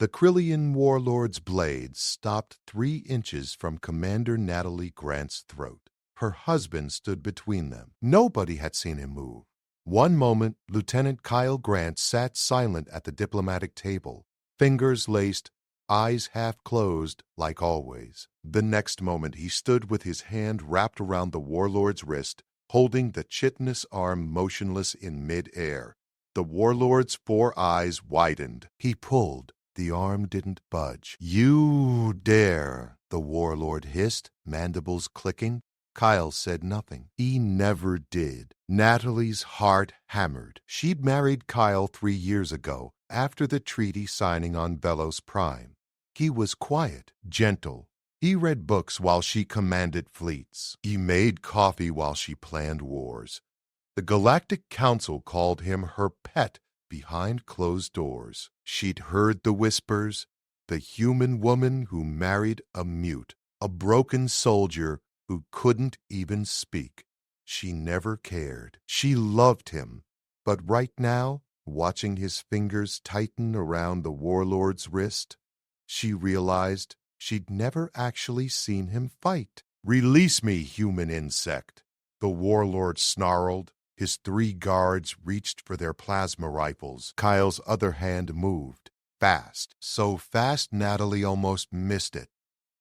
The Krillian warlord's blade stopped 3 inches from Commander Natalie Grant's throat. Her husband stood between them. Nobody had seen him move. One moment, Lieutenant Kyle Grant sat silent at the diplomatic table, fingers laced, eyes half closed, like always. The next moment, he stood with his hand wrapped around the warlord's wrist, holding the chitinous arm motionless in mid-air. The warlord's 4 eyes widened. He pulled. The arm didn't budge. "You dare," the warlord hissed, mandibles clicking. Kyle said nothing. He never did. Natalie's heart hammered. She'd married Kyle 3 years ago, after the treaty signing on Velos Prime. He was quiet, gentle. He read books while she commanded fleets. He made coffee while she planned wars. The Galactic Council called him her pet behind closed doors. She'd heard the whispers, the human woman who married a mute, a broken soldier who couldn't even speak. She never cared. She loved him. But right now, watching his fingers tighten around the warlord's wrist, she realized she'd never actually seen him fight. "Release me, human insect," the warlord snarled. His 3 guards reached for their plasma rifles. Kyle's other hand moved, fast, so fast Natalie almost missed it.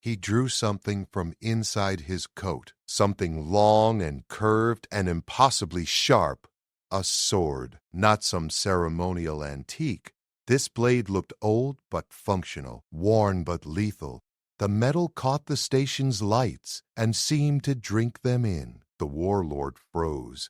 He drew something from inside his coat, something long and curved and impossibly sharp. A sword, not some ceremonial antique. This blade looked old but functional, worn but lethal. The metal caught the station's lights and seemed to drink them in. The warlord froze.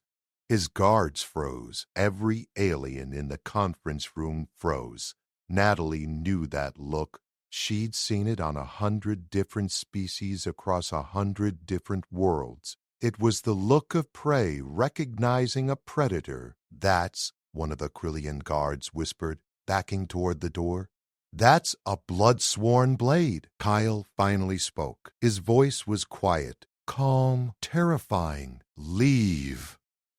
His guards froze. Every alien in the conference room froze. Natalie knew that look. She'd seen it on 100 different species across 100 different worlds. It was the look of prey recognizing a predator. "That's," one of the Krillian guards whispered, backing toward the door. "That's a blood-sworn blade." Kyle finally spoke. His voice was quiet, calm, terrifying. "Leave."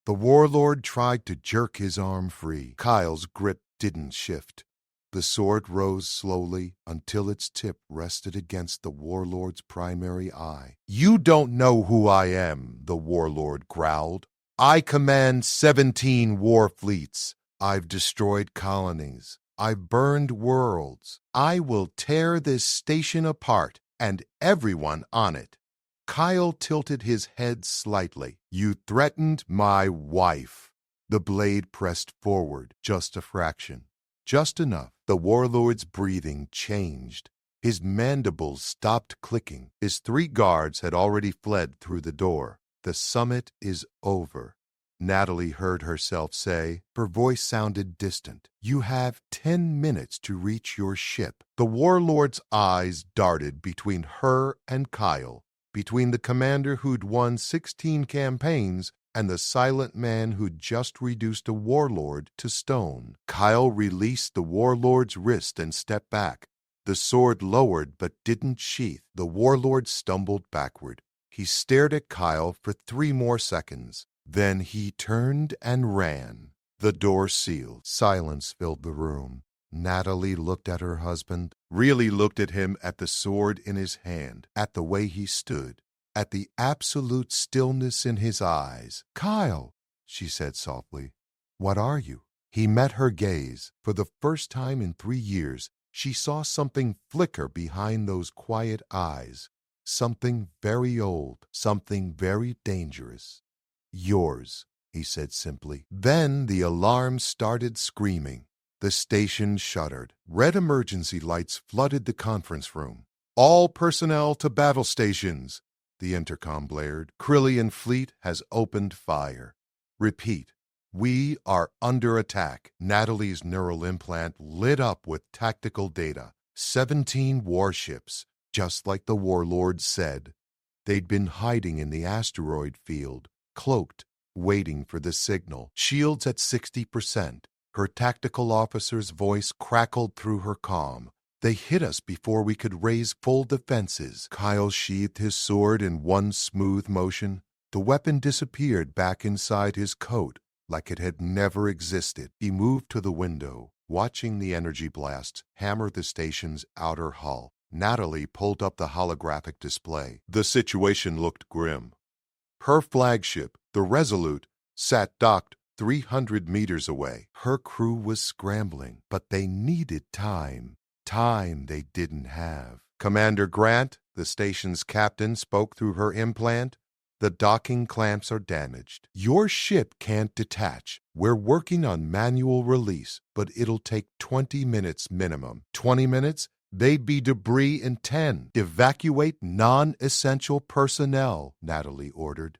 The warlord tried to jerk his arm free. Kyle's grip didn't shift. The sword rose slowly until its tip rested against the warlord's primary eye. "You don't know who I am," the warlord growled. "I command 17 war fleets. I've destroyed colonies. I've burned worlds. I will tear this station apart and everyone on it." Kyle tilted his head slightly. "You threatened my wife." The blade pressed forward just a fraction. Just enough. The warlord's breathing changed. His mandibles stopped clicking. His 3 guards had already fled through the door. "The summit is over," Natalie heard herself say. Her voice sounded distant. "You have 10 minutes to reach your ship." The warlord's eyes darted between her and Kyle, between the commander who'd won 16 campaigns and the silent man who'd just reduced a warlord to stone. Kyle released the warlord's wrist and stepped back. The sword lowered but didn't sheath. The warlord stumbled backward. He stared at Kyle for 3 more seconds. Then he turned and ran. The door sealed. Silence filled the room. Natalie looked at her husband, really looked at him, at the sword in his hand, at the way he stood, at the absolute stillness in his eyes. "Kyle," she said softly, "what are you?" He met her gaze. For the first time in 3 years, she saw something flicker behind those quiet eyes. Something very old, something very dangerous. "Yours," he said simply. Then the alarm started screaming. The station shuddered. Red emergency lights flooded the conference room. "All personnel to battle stations," the intercom blared. "Krillian fleet has opened fire. Repeat, we are under attack." Natalie's neural implant lit up with tactical data. 17 warships, just like the warlord said. They'd been hiding in the asteroid field, cloaked, waiting for the signal. Shields at 60%. Her tactical officer's voice crackled through her comm. "They hit us before we could raise full defenses." Kyle sheathed his sword in one smooth motion. The weapon disappeared back inside his coat like it had never existed. He moved to the window, Watching the energy blasts hammer the station's outer hull, Natalie pulled up the holographic display. The situation looked grim. Her flagship, the Resolute, sat docked 300 meters away. Her crew was scrambling, but they needed time. Time they didn't have. Commander Grant, the station's captain, spoke through her implant. The docking clamps are damaged. Your ship can't detach. We're working on manual release, but it'll take 20 minutes minimum. 20 minutes? They'd be debris in 10. Evacuate non-essential personnel, Natalie ordered.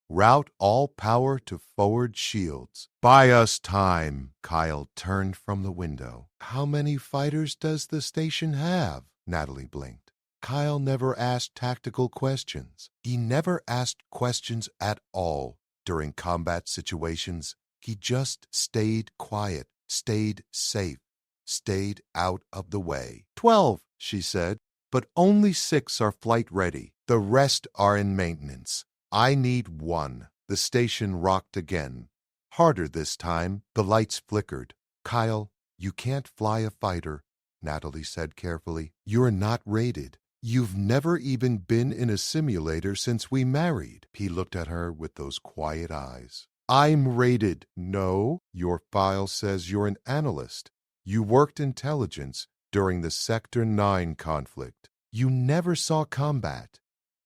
Route all power to forward shields. Buy us time. Kyle turned from the window. How many fighters does the station have? Natalie blinked. Kyle never asked tactical questions. He never asked questions at all during combat situations. He just stayed quiet, stayed safe, stayed out of the way. 12, she said, but only 6 are flight ready. The rest are in maintenance. I need 1. The station rocked again. Harder this time. The lights flickered. Kyle, you can't fly a fighter, Natalie said carefully. You're not rated. You've never even been in a simulator since we married. He looked at her with those quiet eyes. I'm rated. No, your file says you're an analyst. You worked intelligence during the Sector 9 conflict. You never saw combat.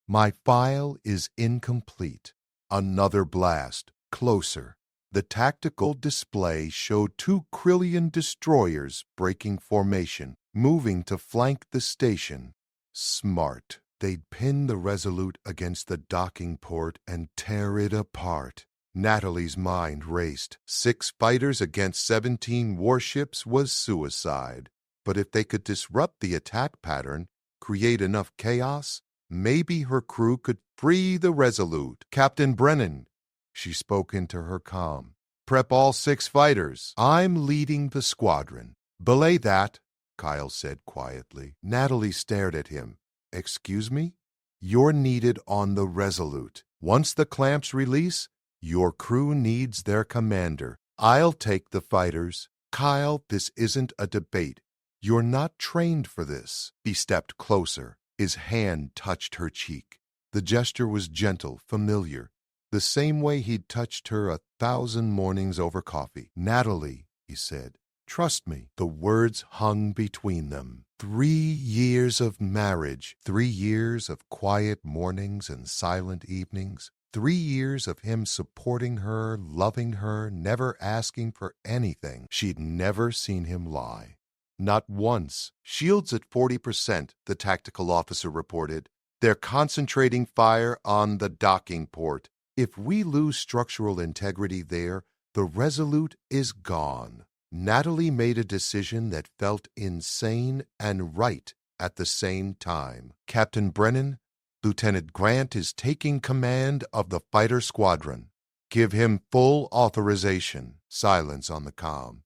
My file is incomplete. Another blast. Closer. The tactical display showed 2 Krillian destroyers breaking formation, moving to flank the station. Smart. They'd pin the Resolute against the docking port and tear it apart. Natalie's mind raced. 6 fighters against 17 warships was suicide. But if they could disrupt the attack pattern, create enough chaos, maybe her crew could free the Resolute. Captain Brennan, she spoke into her comm. Prep all 6 fighters. I'm leading the squadron. Belay that, Kyle said quietly. Natalie stared at him. Excuse me? You're needed on the Resolute. Once the clamps release, your crew needs their commander. I'll take the fighters. Kyle, this isn't a debate. You're not trained for this. He stepped closer. His hand touched her cheek. The gesture was gentle, familiar, the same way he'd touched her 1,000 mornings over coffee. Natalie, he said, trust me. The words hung between them. 3 years of marriage, 3 years of quiet mornings and silent evenings, 3 years of him supporting her, loving her, never asking for anything. She'd never seen him lie. Not once. Shields at 40%, the tactical officer reported. They're concentrating fire on the docking port. If we lose structural integrity there, the Resolute is gone. Natalie made a decision that felt insane and right at the same time. Captain Brennan, Lieutenant Grant is taking command of the fighter squadron. Give him full authorization. Silence on the comm.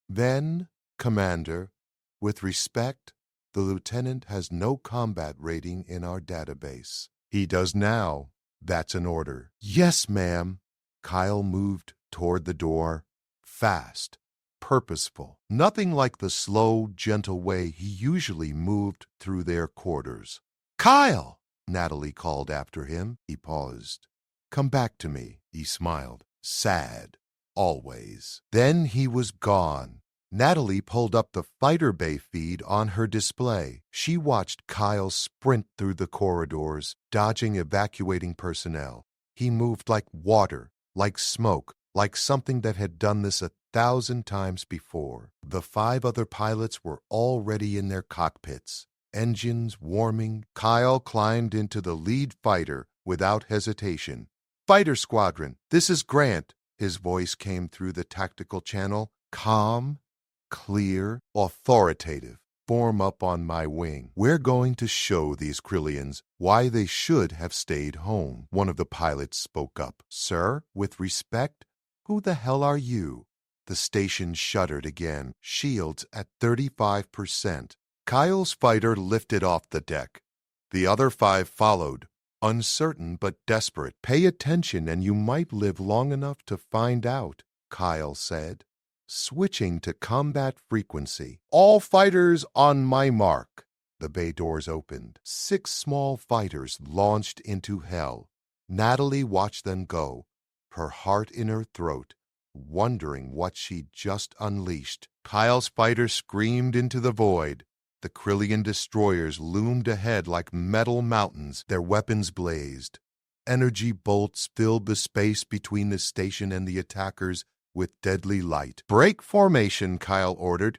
Then, Commander, with respect, the lieutenant has no combat rating in our database. He does now. That's an order. Yes, ma'am. Kyle moved toward the door. Fast. Purposeful. Nothing like the slow, gentle way he usually moved through their quarters. Kyle! Natalie called after him. He paused. Come back to me. He smiled. Sad. Always. Then he was gone. Natalie pulled up the fighter bay feed on her display. She watched Kyle sprint through the corridors, dodging evacuating personnel. He moved like water, like smoke, like something that had done this 1,000 times before. The 5 other pilots were already in their cockpits, engines warming. Kyle climbed into the lead fighter without hesitation. Fighter squadron, this is Grant. His voice came through the tactical channel. Calm, clear, authoritative. Form up on my wing. We're going to show these Krillians why they should have stayed home. One of the pilots spoke up. Sir, with respect, who the hell are you? The station shuddered again. Shields at 35%. Kyle's fighter lifted off the deck. The other 5 followed, uncertain but desperate. Pay attention and you might live long enough to find out, Kyle said. switching to combat frequency. All fighters on my mark. The bay doors opened. 6 small fighters launched into hell. Natalie watched them go, her heart in her throat, wondering what she'd just unleashed. Kyle's fighter screamed into the void. The Krillian destroyers loomed ahead like metal mountains. Their weapons blazed. Energy bolts filled the space between the station and the attackers with deadly light. "Break formation," Kyle ordered.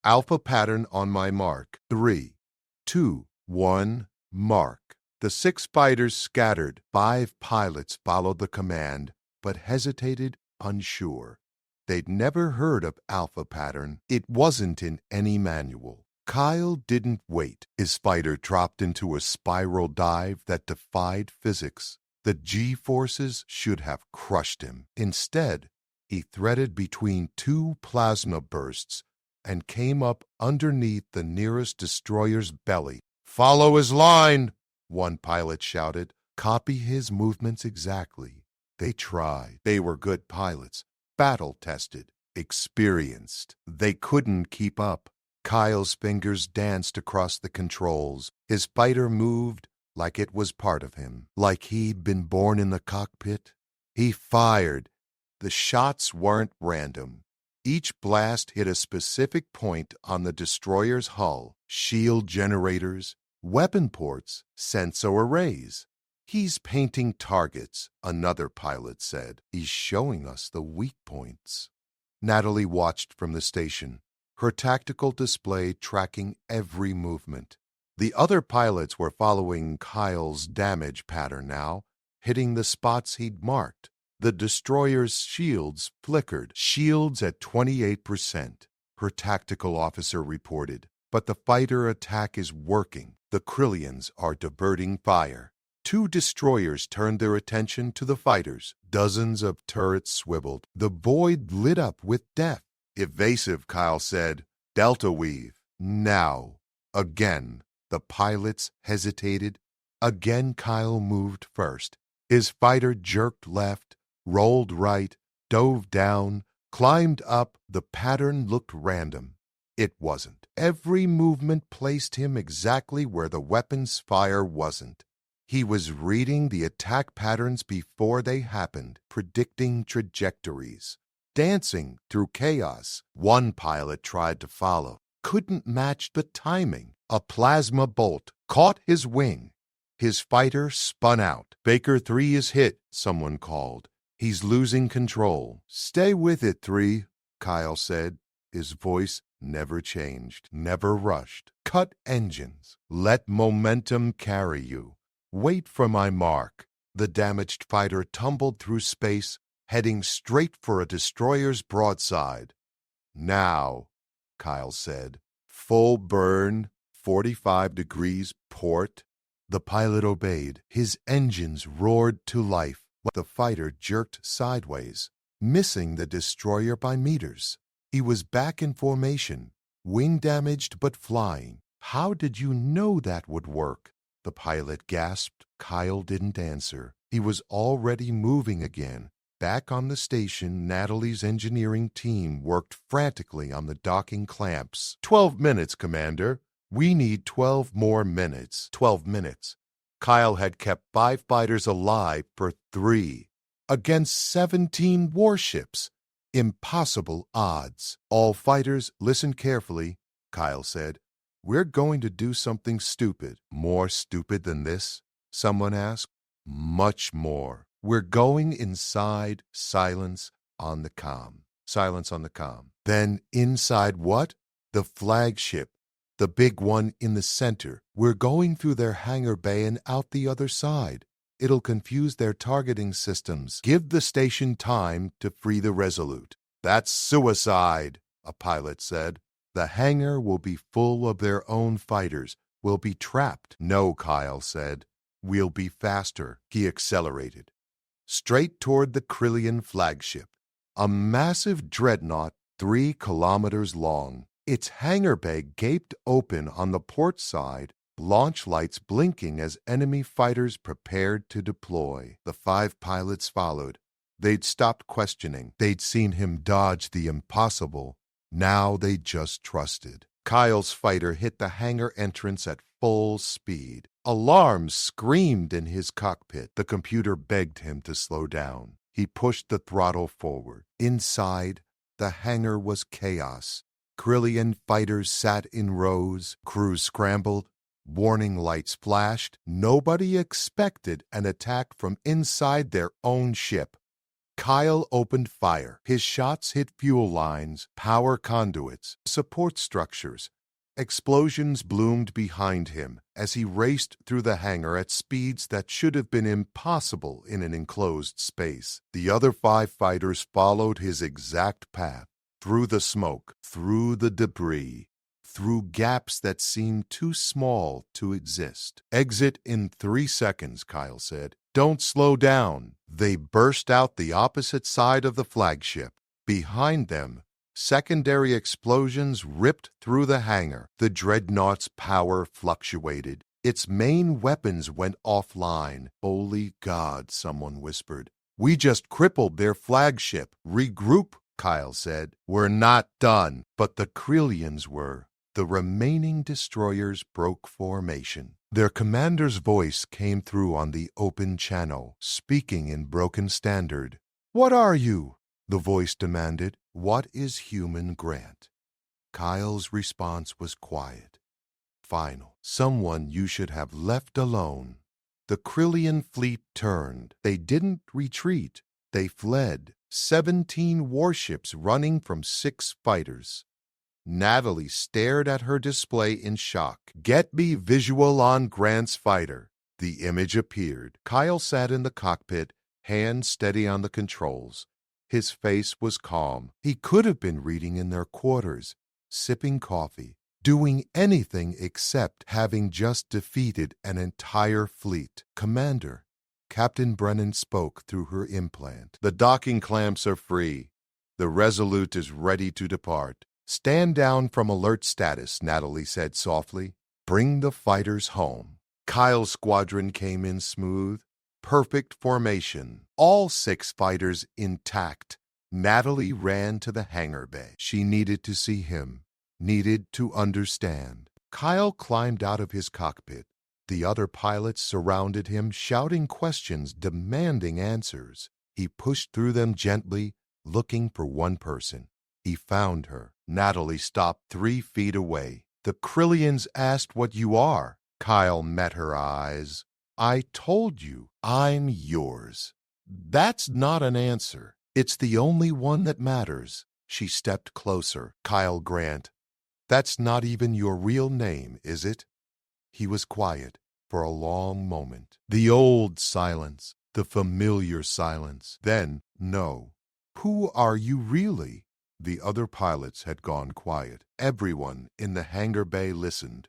"Alpha pattern on my mark. 3, 2, 1, mark." The 6 fighters scattered. 5 pilots followed the command, but hesitated, unsure. They'd never heard of Alpha pattern. It wasn't in any manual. Kyle didn't wait. His fighter dropped into a spiral dive that defied physics. The G-forces should have crushed him. Instead, he threaded between 2 plasma bursts and came up underneath the nearest destroyer's belly. "Follow his line," one pilot shouted. "Copy his movements exactly." They tried. They were good pilots, battle-tested, experienced. They couldn't keep up. Kyle's fingers danced across the controls. His fighter moved like it was part of him, like he'd been born in the cockpit. He fired. The shots weren't random. Each blast hit a specific point on the destroyer's hull: shield generators, weapon ports, sensor arrays. "He's painting targets," another pilot said. "He's showing us the weak points." Natalie watched from the station, her tactical display tracking every movement. The other pilots were following Kyle's damage pattern now, hitting the spots he'd marked. The destroyer's shields flickered, shields at 28%, her tactical officer reported. "But the fighter attack is working. The Krillians are diverting fire." 2 destroyers turned their attention to the fighters. Dozens of turrets swiveled. The void lit up with death. "Evasive," Kyle said. "Delta weave." "Now." Again, the pilots hesitated. Again, Kyle moved first. His fighter jerked left, rolled right, dove down, climbed up. The pattern looked random. It wasn't. Every movement placed him exactly where the weapon's fire wasn't. He was reading the attack patterns before they happened, predicting trajectories, dancing through chaos. One pilot tried to follow, couldn't match the timing. A plasma bolt caught his wing. His fighter spun out. "Baker 3 is hit," someone called. "He's losing control." "Stay with it, 3, Kyle said. His voice never changed, never rushed. "Cut engines. Let momentum carry you. Wait for my mark." The damaged fighter tumbled through space, heading straight for a destroyer's broadside. "Now," Kyle said. "Full burn, 45 degrees port." The pilot obeyed. His engines roared to life. The fighter jerked sideways, missing the destroyer by meters. He was back in formation, wing damaged but flying. "How did you know that would work?" the pilot gasped. Kyle didn't answer. He was already moving again. Back on the station, Natalie's engineering team worked frantically on the docking clamps. 12 minutes, Commander. We need 12 more minutes." 12 minutes. Kyle had kept 5 fighters alive for 3 against 17 warships. Impossible odds. "All fighters, listen carefully," Kyle said. "We're going to do something stupid." "More stupid than this?" someone asked. "Much more. We're going inside silence on the comm." Silence on the comm. "Then inside what?" "The flagship. The big one in the center. We're going through their hangar bay and out the other side. It'll confuse their targeting systems. Give the station time to free the Resolute." "That's suicide," a pilot said. "The hangar will be full of their own fighters. We'll be trapped." "No," Kyle said. "We'll be faster." He accelerated. Straight toward the Krillian flagship. A massive dreadnought 3 kilometers long. Its hangar bay gaped open on the port side, launch lights blinking as enemy fighters prepared to deploy. The 5 pilots followed, They'd stopped questioning. They'd seen him dodge the impossible. Now they just trusted. Kyle's fighter hit the hangar entrance at full speed. Alarms screamed in his cockpit. The computer begged him to slow down. He pushed the throttle forward. Inside, the hangar was chaos. Krillian fighters sat in rows. Crews scrambled. Warning lights flashed. Nobody expected an attack from inside their own ship. Kyle opened fire. His shots hit fuel lines, power conduits, support structures. Explosions bloomed behind him as he raced through the hangar at speeds that should have been impossible in an enclosed space. The other 5 fighters followed his exact path, through the smoke, through the debris, through gaps that seemed too small to exist. "Exit in 3 seconds," Kyle said. "Don't slow down." They burst out the opposite side of the flagship. Behind them, secondary explosions ripped through the hangar. The dreadnought's power fluctuated. Its main weapons went offline. "Holy God," someone whispered. "We just crippled their flagship." "Regroup," Kyle said. "We're not done." But the Krillians were. The remaining destroyers broke formation. Their commander's voice came through on the open channel, speaking in broken standard. "What are you?" the voice demanded. "What is human Grant?" Kyle's response was quiet, final. "Someone you should have left alone." The Krillian fleet turned. They didn't retreat. They fled. 17 warships running from 6 fighters. Natalie stared at her display in shock. "Get me visual on Grant's fighter." The image appeared. Kyle sat in the cockpit, hands steady on the controls. His face was calm. He could have been reading in their quarters, sipping coffee, doing anything except having just defeated an entire fleet. "Commander," Captain Brennan spoke through her implant. "The docking clamps are free. The Resolute is ready to depart." "Stand down from alert status," Natalie said softly. "Bring the fighters home." Kyle's squadron came in smooth. Perfect formation. All 6 fighters intact. Natalie ran to the hangar bay. She needed to see him. Needed to understand. Kyle climbed out of his cockpit. The other pilots surrounded him, shouting questions, demanding answers. He pushed through them gently, looking for one person. He found her. Natalie stopped 3 feet away. "The Krillians asked what you are." Kyle met her eyes. "I told you, I'm yours." "That's not an answer." "It's the only one that matters." She stepped closer. "Kyle Grant, that's not even your real name, is it?" He was quiet for a long moment. The old silence, the familiar silence. Then, "No." "Who are you really?" The other pilots had gone quiet. Everyone in the hangar bay listened.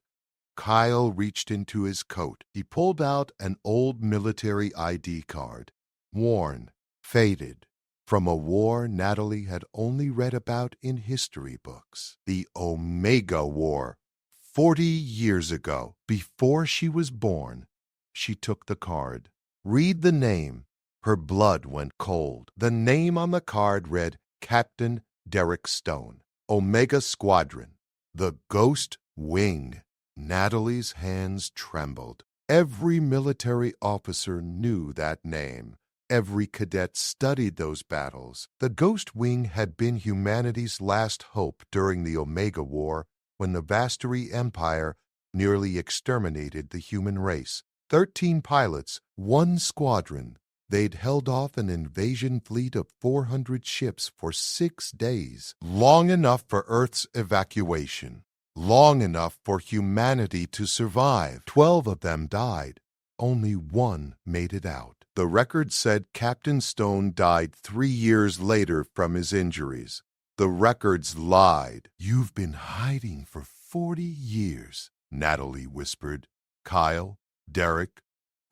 Kyle reached into his coat. He pulled out an old military ID card, worn, faded, from a war Natalie had only read about in history books. The Omega War. 40 years ago, before she was born. She took the card. "Read the name." Her blood went cold. The name on the card read Captain Derek Stone, Omega Squadron, the Ghost Wing. Natalie's hands trembled. Every military officer knew that name. Every cadet studied those battles. The Ghost Wing had been humanity's last hope during the Omega War, when the Vastari Empire nearly exterminated the human race. 13 pilots, 1 squadron. They'd held off an invasion fleet of 400 ships for 6 days, long enough for Earth's evacuation, long enough for humanity to survive. 12 of them died. Only 1 made it out. The record said Captain Stone died 3 years later from his injuries. The records lied. "You've been hiding for 40 years, Natalie whispered. Kyle, Derek,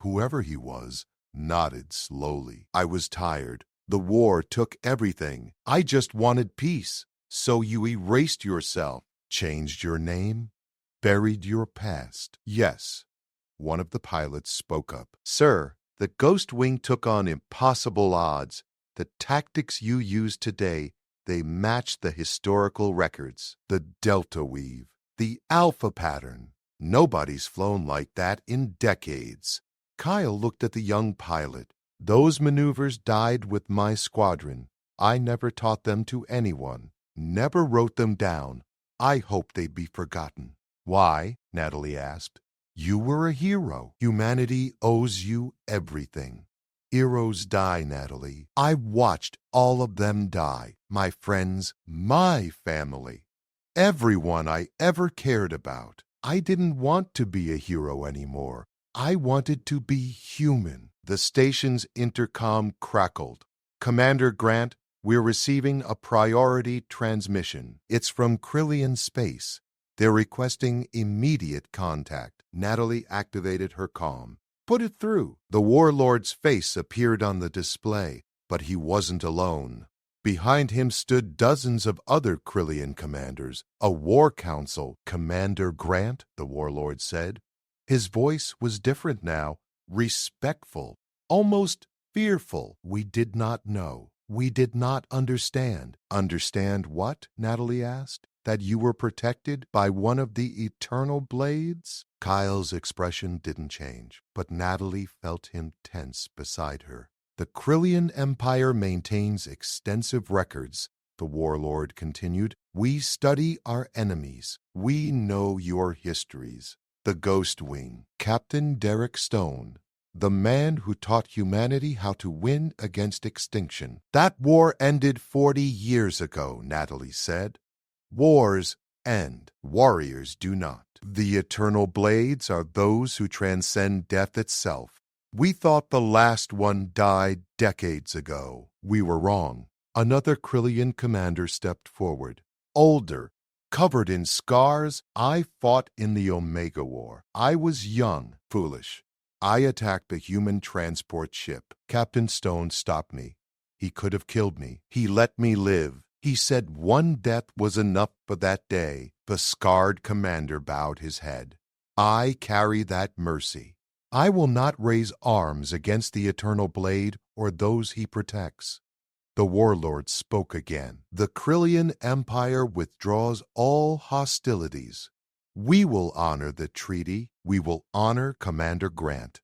whoever he was, nodded slowly. "I was tired. The war took everything. I just wanted peace. So you erased yourself, changed your name, buried your past." "Yes." One of the pilots spoke up. "Sir, the Ghost Wing took on impossible odds. The tactics you use today, they match the historical records. The delta weave, the alpha pattern. Nobody's flown like that in decades. Kyle looked at the young pilot. Those maneuvers died with my squadron. I never taught them to anyone, never wrote them down. I hope they'd be forgotten. Why? Natalie asked. You were a hero. Humanity owes you everything. Heroes die, Natalie. I watched all of them die. My friends, my family, everyone I ever cared about. I didn't want to be a hero anymore. I wanted to be human. The station's intercom crackled. Commander Grant, we're receiving a priority transmission. It's from Krillian Space. They're requesting immediate contact. Natalie activated her comm. Put it through. The warlord's face appeared on the display, but he wasn't alone. Behind him stood dozens of other Krillian commanders. A war council. Commander Grant, the warlord said. His voice was different now, respectful, almost fearful. We did not know. We did not understand. Understand what? Natalie asked. That you were protected by one of the eternal blades? Kyle's expression didn't change, but Natalie felt him tense beside her. The Krillian Empire maintains extensive records, the warlord continued. We study our enemies. We know your histories. The Ghost Wing, Captain Derek Stone, the man who taught humanity how to win against extinction. That war ended 40 years ago, Natalie said. Wars end. Warriors do not. The eternal blades are those who transcend death itself. We thought the last one died decades ago. We were wrong. Another Krillian commander stepped forward. Older, covered in scars. I fought in the Omega War. I was young, foolish. I attacked a human transport ship. Captain Stone stopped me. He could have killed me. He let me live. He said one death was enough for that day. The scarred commander bowed his head. I carry that mercy. I will not raise arms against the Eternal Blade or those he protects. The warlord spoke again. The Krillian Empire withdraws all hostilities. We will honor the treaty. We will honor Commander Grant.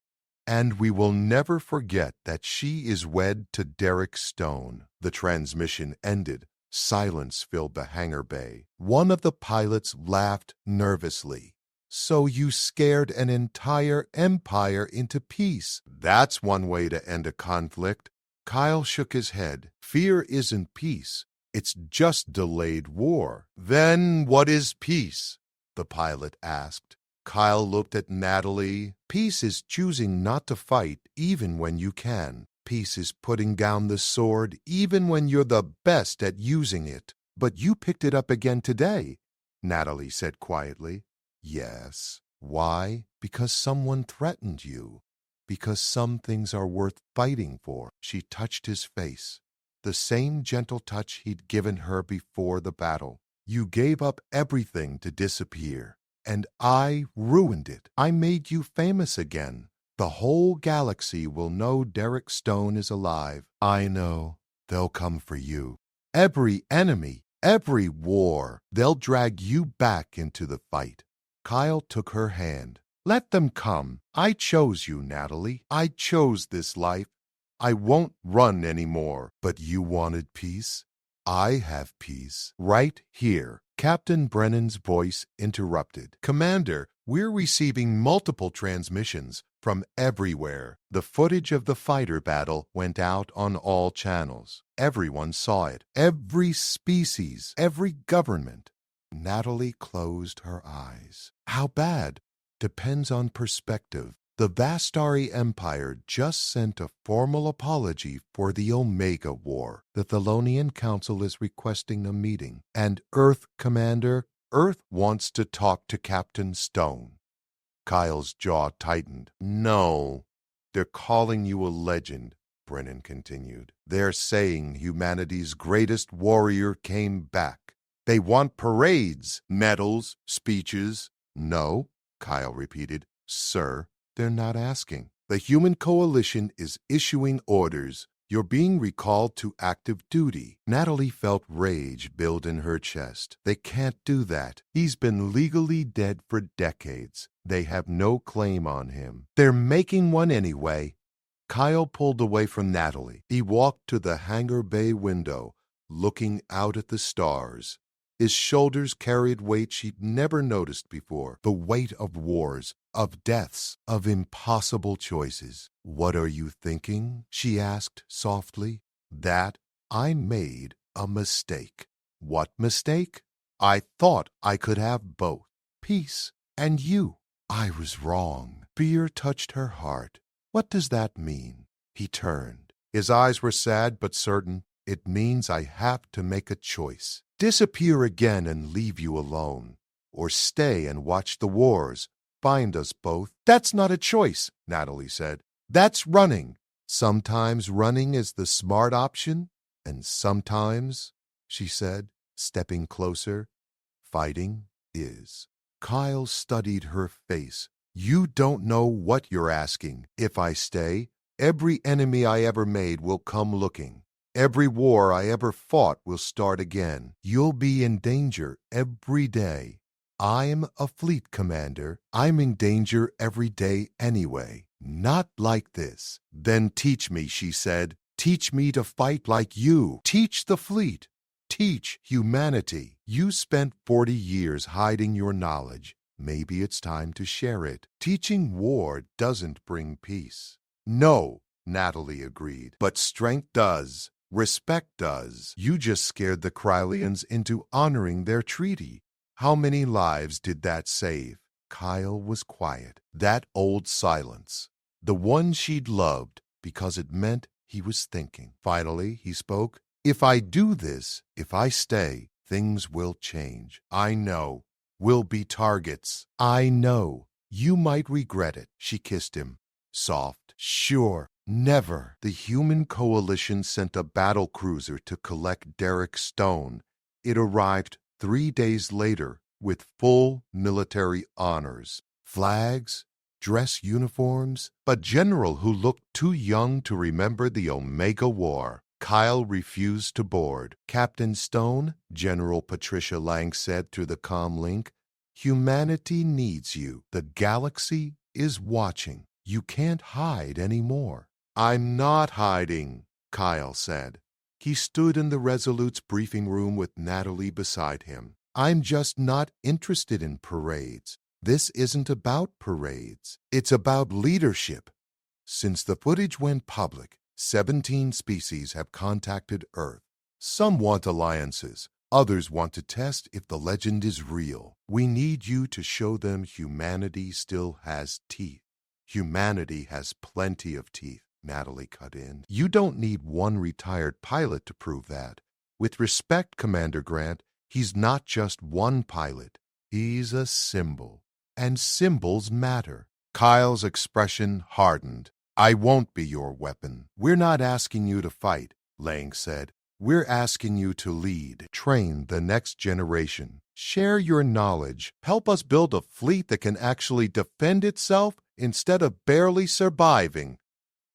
And we will never forget that she is wed to Derek Stone. The transmission ended. Silence filled the hangar bay. One of the pilots laughed nervously. So you scared an entire empire into peace. That's one way to end a conflict. Kyle shook his head. Fear isn't peace. It's just delayed war. Then what is peace? The pilot asked. Kyle looked at Natalie. Peace is choosing not to fight even when you can. Peace is putting down the sword even when you're the best at using it. But you picked it up again today, Natalie said quietly. Yes. Why? Because someone threatened you. Because some things are worth fighting for. She touched his face. The same gentle touch he'd given her before the battle. You gave up everything to disappear. And I ruined it. I made you famous again. The whole galaxy will know Derek Stone is alive. I know. They'll come for you. Every enemy, every war, they'll drag you back into the fight. Kyle took her hand. Let them come. I chose you, Natalie. I chose this life. I won't run anymore. But you wanted peace? I have peace right here. Captain Brennan's voice interrupted. Commander, we're receiving multiple transmissions from everywhere. The footage of the fighter battle went out on all channels. Everyone saw it. Every species, every government. Natalie closed her eyes. How bad? Depends on perspective. The Vastari Empire just sent a formal apology for the Omega War. The Thelonian Council is requesting a meeting. And Earth, Commander, Earth wants to talk to Captain Stone. Kyle's jaw tightened. No, they're calling you a legend, Brennan continued. They're saying humanity's greatest warrior came back. They want parades, medals, speeches. No, Kyle repeated. Sir, they're not asking. The human coalition is issuing orders. You're being recalled to active duty. Natalie felt rage build in her chest. They can't do that. He's been legally dead for decades. They have no claim on him. They're making one anyway. Kyle pulled away from Natalie. He walked to the hangar bay window, looking out at the stars. His shoulders carried weight she'd never noticed before, the weight of wars, of deaths, of impossible choices. "What are you thinking?" she asked softly. "That I made a mistake." "What mistake?" "I thought I could have both, peace and you." "I was wrong." Fear touched her heart. "What does that mean?" He turned. His eyes were sad but certain. "It means I have to make a choice. Disappear again and leave you alone. Or stay and watch the wars. Find us both." "That's not a choice," Natalie said. "That's running." "Sometimes running is the smart option, and sometimes," she said, stepping closer, "fighting is." Kyle studied her face. "You don't know what you're asking. If I stay, every enemy I ever made will come looking. Every war I ever fought will start again. You'll be in danger every day. I'm a fleet commander. I'm in danger every day anyway. Not like this." "Then teach me," she said. "Teach me to fight like you. Teach the fleet. Teach humanity. You spent 40 years hiding your knowledge. Maybe it's time to share it. Teaching war doesn't bring peace." "No," Natalie agreed, "but strength does. Respect does. You just scared the Krylians into honoring their treaty. How many lives did that save?" Kyle was quiet. That old silence. The one she'd loved because it meant he was thinking. Finally, he spoke. "If I do this, if I stay, things will change. I know. We'll be targets. I know. You might regret it." She kissed him. Soft. "Sure. Never." The human coalition sent a battle cruiser to collect Derek Stone. It arrived 3 days later with full military honors. Flags, dress uniforms, a general who looked too young to remember the Omega War. Kyle refused to board. "Captain Stone," General Patricia Lang said through the comm link, "humanity needs you. The galaxy is watching. You can't hide anymore." "I'm not hiding," Kyle said. He stood in the Resolute's briefing room with Natalie beside him. "I'm just not interested in parades. This isn't about parades. It's about leadership." Since the footage went public, 17 species have contacted Earth. Some want alliances. Others want to test if the legend is real. "We need you to show them humanity still has teeth." "Humanity has plenty of teeth," Natalie cut in. "You don't need one retired pilot to prove that. With respect, Commander Grant, he's not just one pilot. He's a symbol. And symbols matter." Kyle's expression hardened. "I won't be your weapon." "We're not asking you to fight," Lang said. "We're asking you to lead, train the next generation. Share your knowledge. Help us build a fleet that can actually defend itself instead of barely surviving."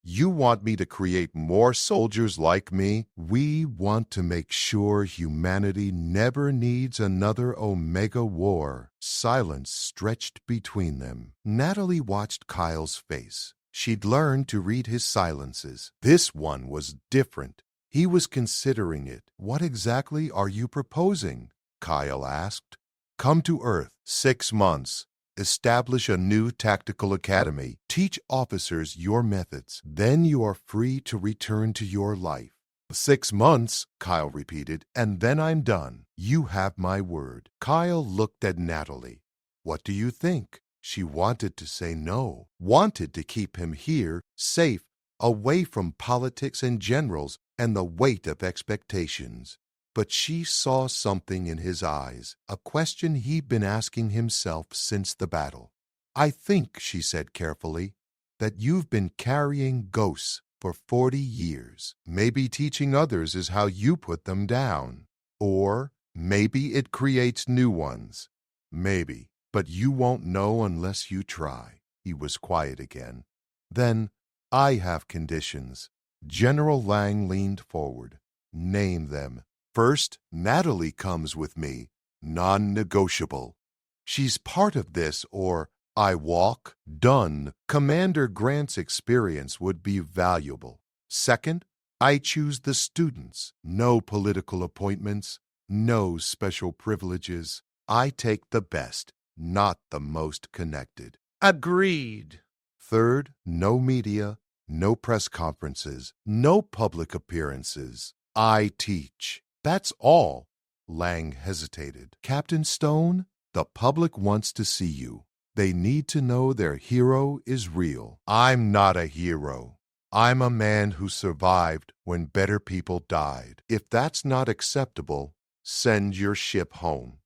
"You want me to create more soldiers like me?" "We want to make sure humanity never needs another Omega War." Silence stretched between them. Natalie watched Kyle's face. She'd learned to read his silences. This one was different. He was considering it. "What exactly are you proposing?" Kyle asked. "Come to Earth, 6 months. Establish a new tactical academy. Teach officers your methods. Then you are free to return to your life." 6 months, Kyle repeated, "and then I'm done. You have my word." Kyle looked at Natalie. "What do you think?" She wanted to say no, wanted to keep him here, safe, away from politics and generals and the weight of expectations. But she saw something in his eyes, a question he'd been asking himself since the battle. "I think," she said carefully, "that you've been carrying ghosts for 40 years. Maybe teaching others is how you put them down. Or maybe it creates new ones. Maybe. But you won't know unless you try." He was quiet again. "Then I have conditions. General Lang leaned forward. Name them. First, Natalie comes with me. Non-negotiable. She's part of this, or I walk. Done. Commander Grant's experience would be valuable. Second, I choose the students. No political appointments, no special privileges. I take the best, not the most connected. Agreed. Third, no media, no press conferences, no public appearances. I teach. That's all. Lang hesitated. Captain Stone, the public wants to see you. They need to know their hero is real. I'm not a hero. I'm a man who survived when better people died. If that's not acceptable, send your ship home.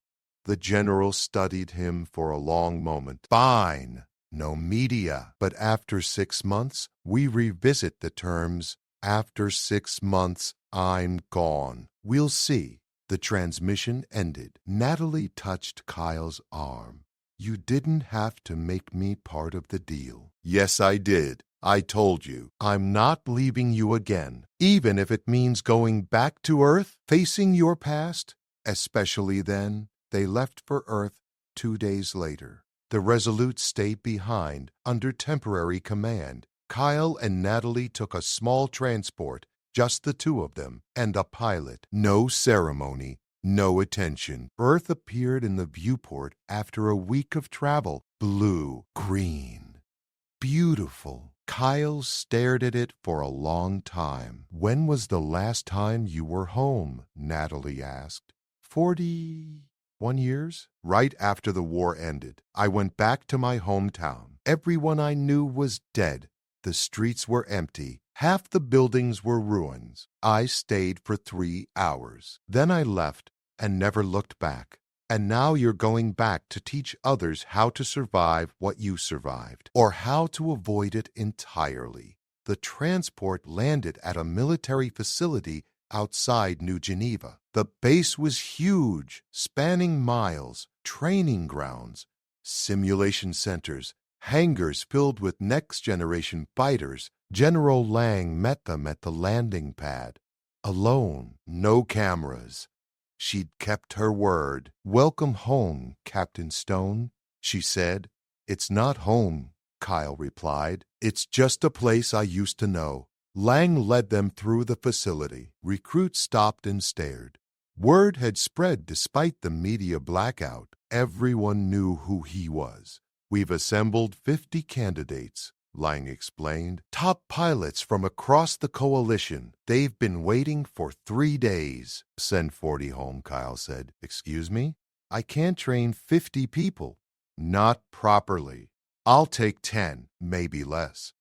The general studied him for a long moment. Fine. No media. But after 6 months, we revisit the terms. After 6 months, I'm gone. We'll see. The transmission ended. Natalie touched Kyle's arm. You didn't have to make me part of the deal. Yes, I did. I told you. I'm not leaving you again, even if it means going back to Earth, facing your past. Especially then, they left for Earth 2 days later. The Resolute stayed behind under temporary command. Kyle and Natalie took a small transport, just the two of them, and a pilot. No ceremony, no attention. Earth appeared in the viewport after a week of travel. Blue, green, beautiful. Kyle stared at it for a long time. When was the last time you were home? Natalie asked. 41 years? Right after the war ended. I went back to my hometown. Everyone I knew was dead. The streets were empty. Half the buildings were ruins. I stayed for 3 hours. Then I left and never looked back. And now you're going back to teach others how to survive what you survived, or how to avoid it entirely. The transport landed at a military facility outside New Geneva. The base was huge, spanning miles, training grounds, simulation centers, hangars filled with next-generation fighters. General Lang met them at the landing pad. Alone, no cameras. She'd kept her word. Welcome home, Captain Stone, she said. It's not home, Kyle replied. It's just a place I used to know. Lang led them through the facility. Recruits stopped and stared. Word had spread despite the media blackout. Everyone knew who he was. We've assembled 50 candidates, Lang explained. Top pilots from across the coalition. They've been waiting for 3 days. Send 40 home, Kyle said. Excuse me? I can't train 50 people. Not properly. I'll take 10, maybe less.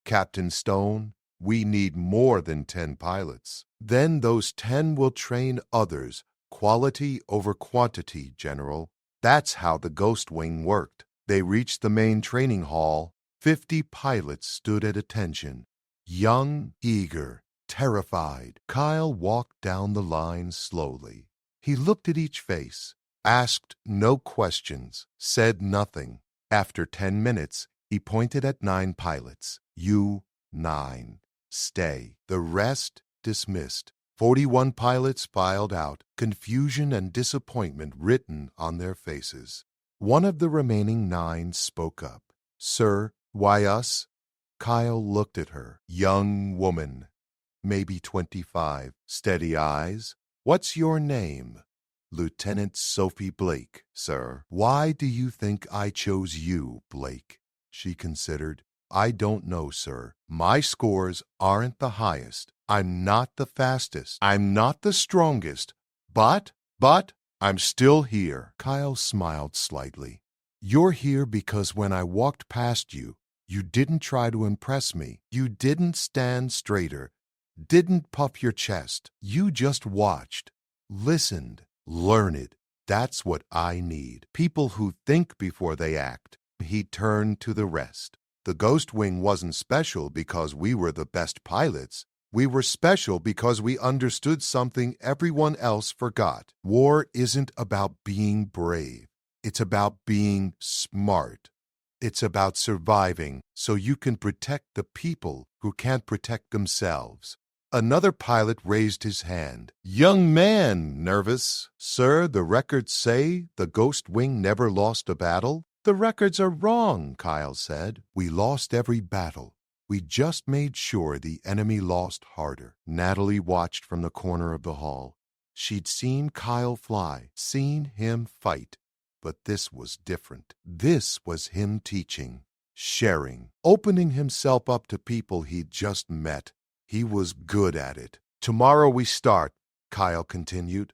Captain Stone, we need more than 10 pilots. Then those 10 will train others. Quality over quantity, General. That's how the Ghost Wing worked. They reached the main training hall. 50 pilots stood at attention. Young, eager, terrified. Kyle walked down the line slowly. He looked at each face, asked no questions, said nothing. After 10 minutes, he pointed at 9 pilots. You, 9. Stay. The rest dismissed. 41 pilots filed out, confusion and disappointment written on their faces. One of the remaining 9 spoke up. Sir, why us? Kyle looked at her. Young woman, maybe 25, steady eyes. What's your name? Lieutenant Sophie Blake, sir. Why do you think I chose you, Blake? She considered. I don't know, sir. My scores aren't the highest. I'm not the fastest. I'm not the strongest. But I'm still here. Kyle smiled slightly. You're here because when I walked past you, you didn't try to impress me. You didn't stand straighter, didn't puff your chest. You just watched, listened, learned. That's what I need. People who think before they act. He turned to the rest. The Ghost Wing wasn't special because we were the best pilots. We were special because we understood something everyone else forgot. War isn't about being brave. It's about being smart. It's about surviving so you can protect the people who can't protect themselves. Another pilot raised his hand. Young man, nervous. Sir, the records say the Ghost Wing never lost a battle. The records are wrong, Kyle said. We lost every battle. We just made sure the enemy lost harder. Natalie watched from the corner of the hall. She'd seen Kyle fly, seen him fight. But this was different. This was him teaching, sharing, opening himself up to people he'd just met. He was good at it. Tomorrow we start, Kyle continued.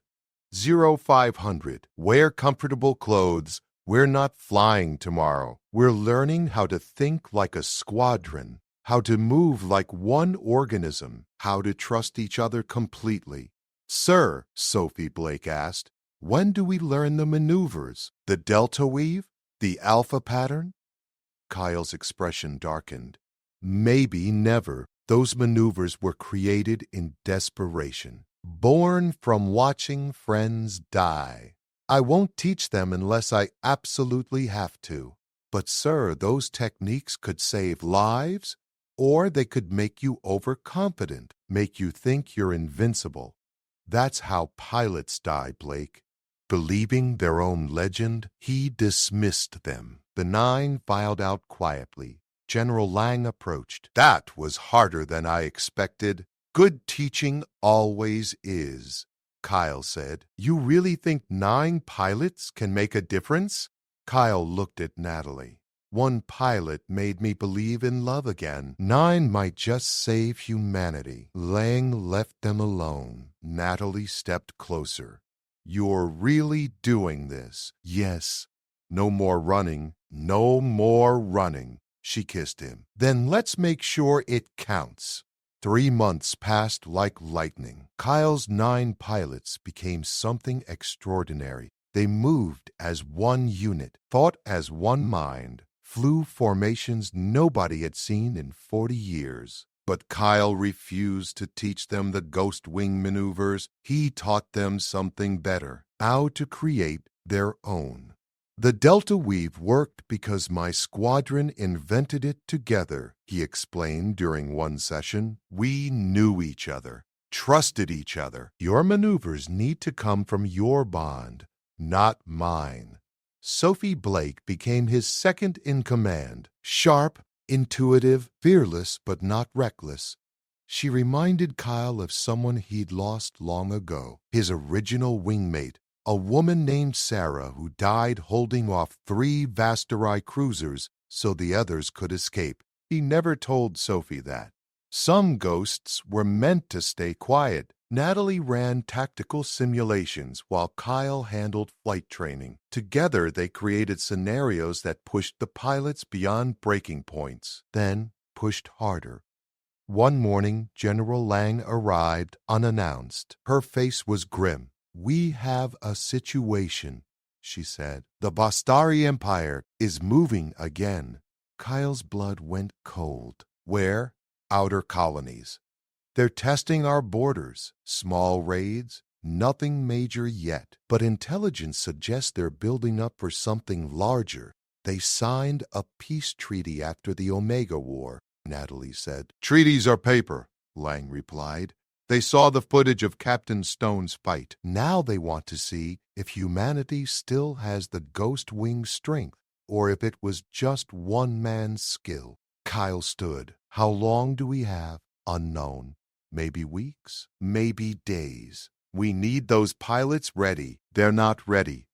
0500. Wear comfortable clothes. We're not flying tomorrow. We're learning how to think like a squadron, how to move like one organism, how to trust each other completely. Sir, Sophie Blake asked, when do we learn the maneuvers? The delta weave? The alpha pattern? Kyle's expression darkened. Maybe never. Those maneuvers were created in desperation, born from watching friends die. I won't teach them unless I absolutely have to. But, sir, those techniques could save lives, or they could make you overconfident, make you think you're invincible. That's how pilots die, Blake. Believing their own legend, he dismissed them. The 9 filed out quietly. General Lang approached. That was harder than I expected. Good teaching always is, Kyle said. You really think 9 pilots can make a difference? Kyle looked at Natalie. One pilot made me believe in love again. 9 might just save humanity. Lang left them alone. Natalie stepped closer. You're really doing this? Yes. No more running. No more running. She kissed him. Then let's make sure it counts. 3 months passed like lightning. Kyle's 9 pilots became something extraordinary. They moved as one unit, thought as one mind, flew formations nobody had seen in 40 years. But Kyle refused to teach them the ghost wing maneuvers. He taught them something better, how to create their own. The Delta Weave worked because my squadron invented it together, he explained during one session. We knew each other, trusted each other. Your maneuvers need to come from your bond, not mine. Sophie Blake became his second in command, sharp, intuitive, fearless, but not reckless. She reminded Kyle of someone he'd lost long ago, his original wingmate, a woman named Sarah who died holding off 3 Vasterai cruisers so the others could escape. He never told Sophie that. Some ghosts were meant to stay quiet. Natalie ran tactical simulations while Kyle handled flight training. Together, they created scenarios that pushed the pilots beyond breaking points, then pushed harder. One morning, General Lang arrived unannounced. Her face was grim. We have a situation, she said. The Bastari Empire is moving again. Kyle's blood went cold. Where? Outer colonies. They're testing our borders. Small raids. Nothing major yet. But intelligence suggests they're building up for something larger. They signed a peace treaty after the Omega War, Natalie said. Treaties are paper, Lang replied. They saw the footage of Captain Stone's fight. Now they want to see if humanity still has the ghost wing strength, or if it was just one man's skill. Kyle stood. How long do we have? Unknown. Maybe weeks, maybe days. We need those pilots ready. They're not ready.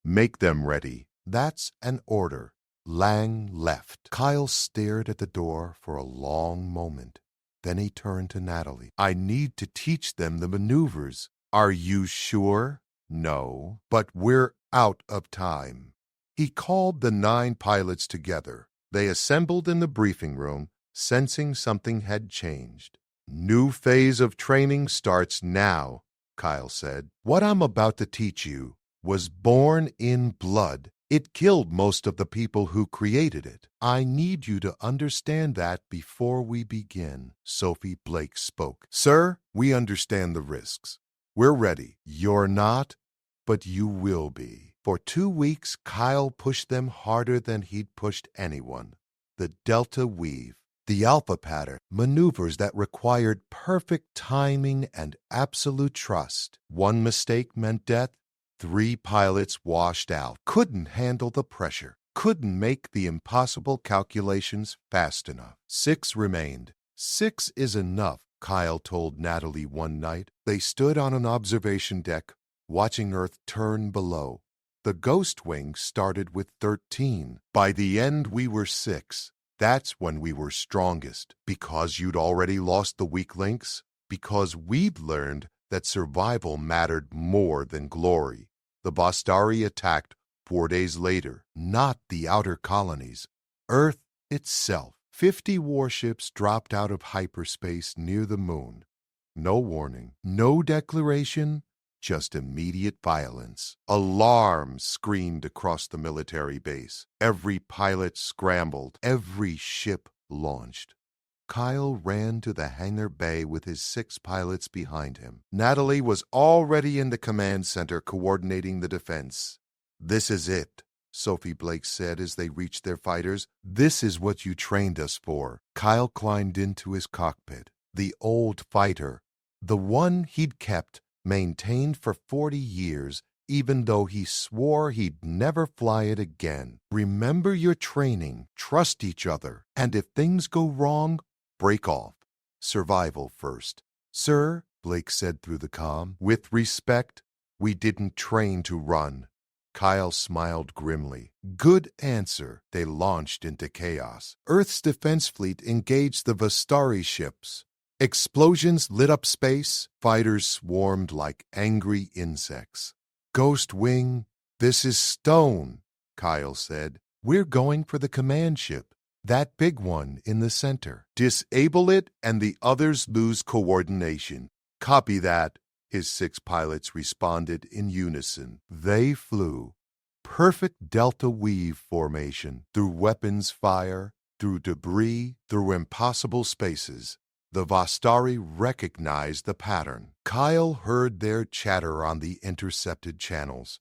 Make them ready. That's an order. Lang left. Kyle stared at the door for a long moment. Then he turned to Natalie. I need to teach them the maneuvers. Are you sure? No, but we're out of time. He called the 9 pilots together. They assembled in the briefing room, sensing something had changed. New phase of training starts now, Kyle said. What I'm about to teach you was born in blood. It killed most of the people who created it. I need you to understand that before we begin. Sophie Blake spoke. Sir, we understand the risks. We're ready. You're not, but you will be. For 2 weeks, Kyle pushed them harder than he'd pushed anyone. The Delta Weave, the Alpha Pattern, maneuvers that required perfect timing and absolute trust. One mistake meant death. 3 pilots washed out, couldn't handle the pressure, couldn't make the impossible calculations fast enough. 6 remained. 6 is enough, Kyle told Natalie one night. They stood on an observation deck, watching Earth turn below. The Ghost Wing started with 13. By the end, we were 6. That's when we were strongest. Because you'd already lost the weak links? Because we'd learned that survival mattered more than glory. The Bastari attacked 4 days later, not the outer colonies, Earth itself. 50 warships dropped out of hyperspace near the moon. No warning, no declaration, just immediate violence. Alarms screamed across the military base. Every pilot scrambled. Every ship launched. Kyle ran to the hangar bay with his 6 pilots behind him. Natalie was already in the command center coordinating the defense. "This is it," Sophie Blake said as they reached their fighters. "This is what you trained us for." Kyle climbed into his cockpit. The old fighter, the one he'd kept, maintained for 40 years, even though he swore he'd never fly it again. "Remember your training, trust each other, and if things go wrong, break off. Survival first." "Sir," Blake said through the comm, "with respect, we didn't train to run." Kyle smiled grimly. "Good answer." They launched into chaos. Earth's defense fleet engaged the Vastari ships. Explosions lit up space. Fighters swarmed like angry insects. "Ghost Wing, this is stone," Kyle said. "We're going for the command ship, that big one in the center. Disable it and the others lose coordination." "Copy that," his 6 pilots responded in unison. They flew. Perfect Delta Weave formation, through weapons fire, through debris, through impossible spaces. The Vastari recognized the pattern. Kyle heard their chatter on the intercepted channels.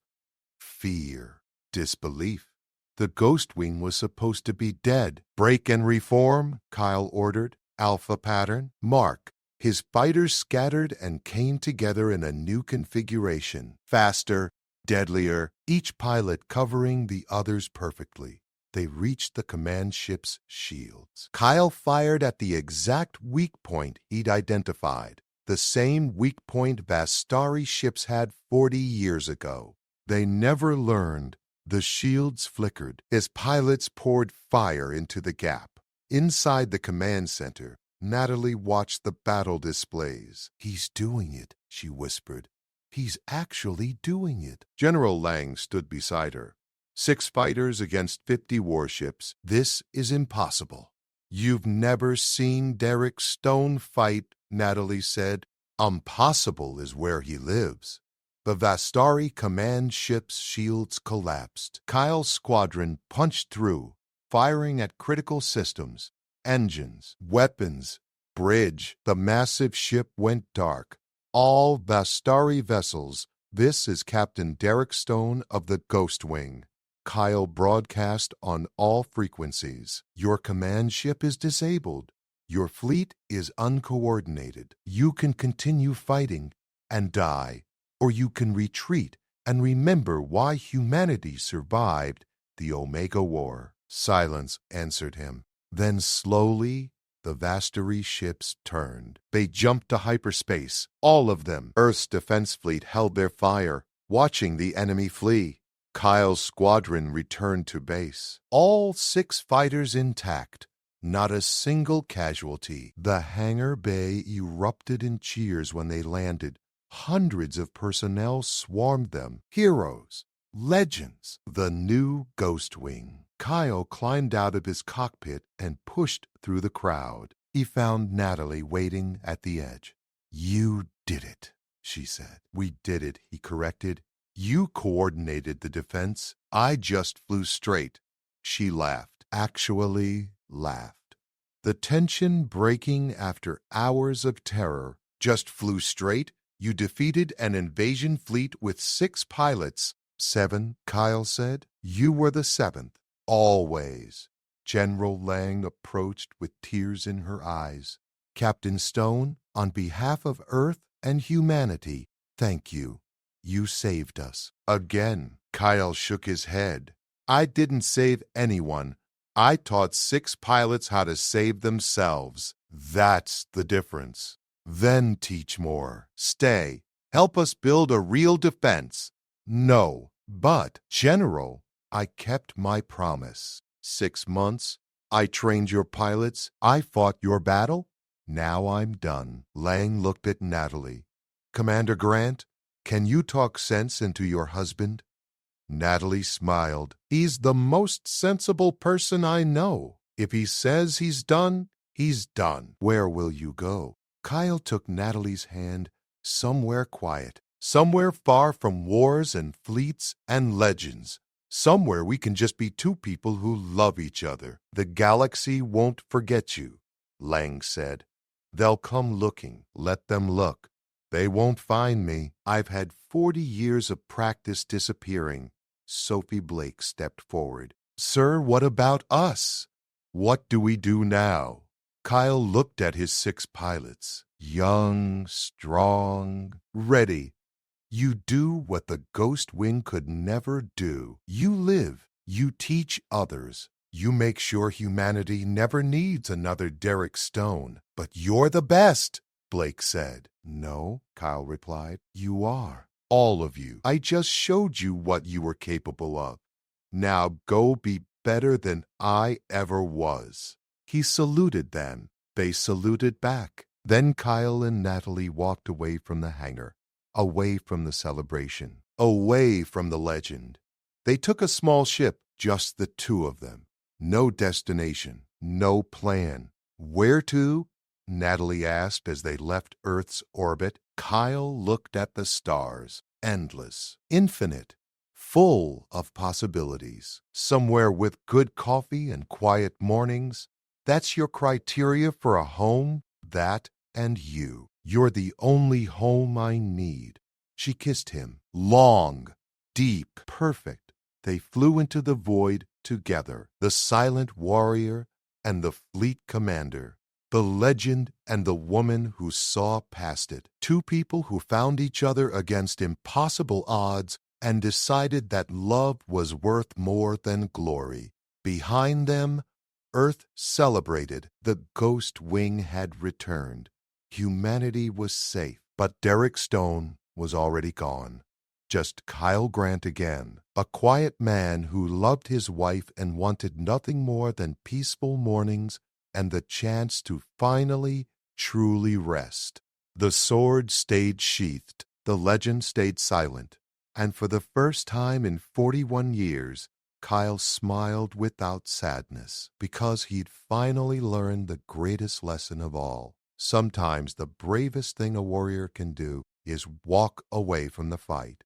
Fear, disbelief. The Ghost Wing was supposed to be dead. "Break and reform," Kyle ordered. "Alpha pattern, mark." His fighters scattered and came together in a new configuration. Faster, deadlier, each pilot covering the others perfectly. They reached the command ship's shields. Kyle fired at the exact weak point he'd identified, the same weak point Vastari ships had 40 years ago. They never learned. The shields flickered as pilots poured fire into the gap. Inside the command center, Natalie watched the battle displays. "He's doing it," she whispered. "He's actually doing it." General Lang stood beside her. 6 fighters against 50 warships. This is impossible. "You've never seen Derek Stone fight," Natalie said. "Impossible is where he lives." The Vastari command ship's shields collapsed. Kyle's squadron punched through, firing at critical systems, engines, weapons, bridge. The massive ship went dark. "All Vastari vessels, this is Captain Derek Stone of the Ghost Wing." Kyle broadcast on all frequencies. "Your command ship is disabled. Your fleet is uncoordinated. You can continue fighting and die, or you can retreat and remember why humanity survived the Omega War." Silence answered him. Then slowly, the Vastari ships turned. They jumped to hyperspace, all of them. Earth's defense fleet held their fire, watching the enemy flee. Kyle's squadron returned to base. All 6 fighters intact. Not a single casualty. The hangar bay erupted in cheers when they landed. Hundreds of personnel swarmed them. Heroes, legends. The new Ghost Wing. Kyle climbed out of his cockpit and pushed through the crowd. He found Natalie waiting at the edge. "You did it," she said. "We did it," he corrected. "You coordinated the defense. I just flew straight." She laughed, actually laughed. The tension breaking after hours of terror. "Just flew straight? You defeated an invasion fleet with 6 pilots 7, Kyle said. You were the 7th. Always. General Lang approached with tears in her eyes. Captain Stone, on behalf of Earth and humanity, thank you. You saved us. Again, Kyle shook his head. I didn't save anyone. I taught 6 pilots how to save themselves. That's the difference. Then teach more. Stay. Help us build a real defense. No, but, General, I kept my promise. 6 months. I trained your pilots. I fought your battle. Now I'm done. Lang looked at Natalie. Commander Grant, can you talk sense into your husband? Natalie smiled. He's the most sensible person I know. If he says he's done, he's done. Where will you go? Kyle took Natalie's hand. Somewhere quiet. Somewhere far from wars and fleets and legends. Somewhere we can just be 2 people who love each other. The galaxy won't forget you, Lang said. They'll come looking. Let them look. They won't find me. I've had 40 years of practice disappearing. Sophie Blake stepped forward. Sir, what about us? What do we do now? Kyle looked at his 6 pilots. Young, strong, ready. You do what the Ghost Wing could never do. You live. You teach others. You make sure humanity never needs another Derek Stone. But you're the best, Blake said. No, Kyle replied. You are. All of you. I just showed you what you were capable of. Now go be better than I ever was. He saluted them. They saluted back. Then Kyle and Natalie walked away from the hangar, away from the celebration, away from the legend. They took a small ship, just the 2 of them. No destination, no plan. Where to? Natalie asked as they left Earth's orbit. Kyle looked at the stars, endless, infinite, full of possibilities. Somewhere with good coffee and quiet mornings. That's your criteria for a home? That and you. You're the only home I need. She kissed him. Long, deep, perfect. They flew into the void together. The silent warrior and the fleet commander. The legend and the woman who saw past it. 2 people who found each other against impossible odds and decided that love was worth more than glory. Behind them, Earth celebrated. The Ghost Wing had returned. Humanity was safe, but Derek Stone was already gone. Just Kyle Grant again, a quiet man who loved his wife and wanted nothing more than peaceful mornings and the chance to finally, truly rest. The sword stayed sheathed, the legend stayed silent, and for the first time in 41 years, Kyle smiled without sadness because he'd finally learned the greatest lesson of all. Sometimes the bravest thing a warrior can do is walk away from the fight.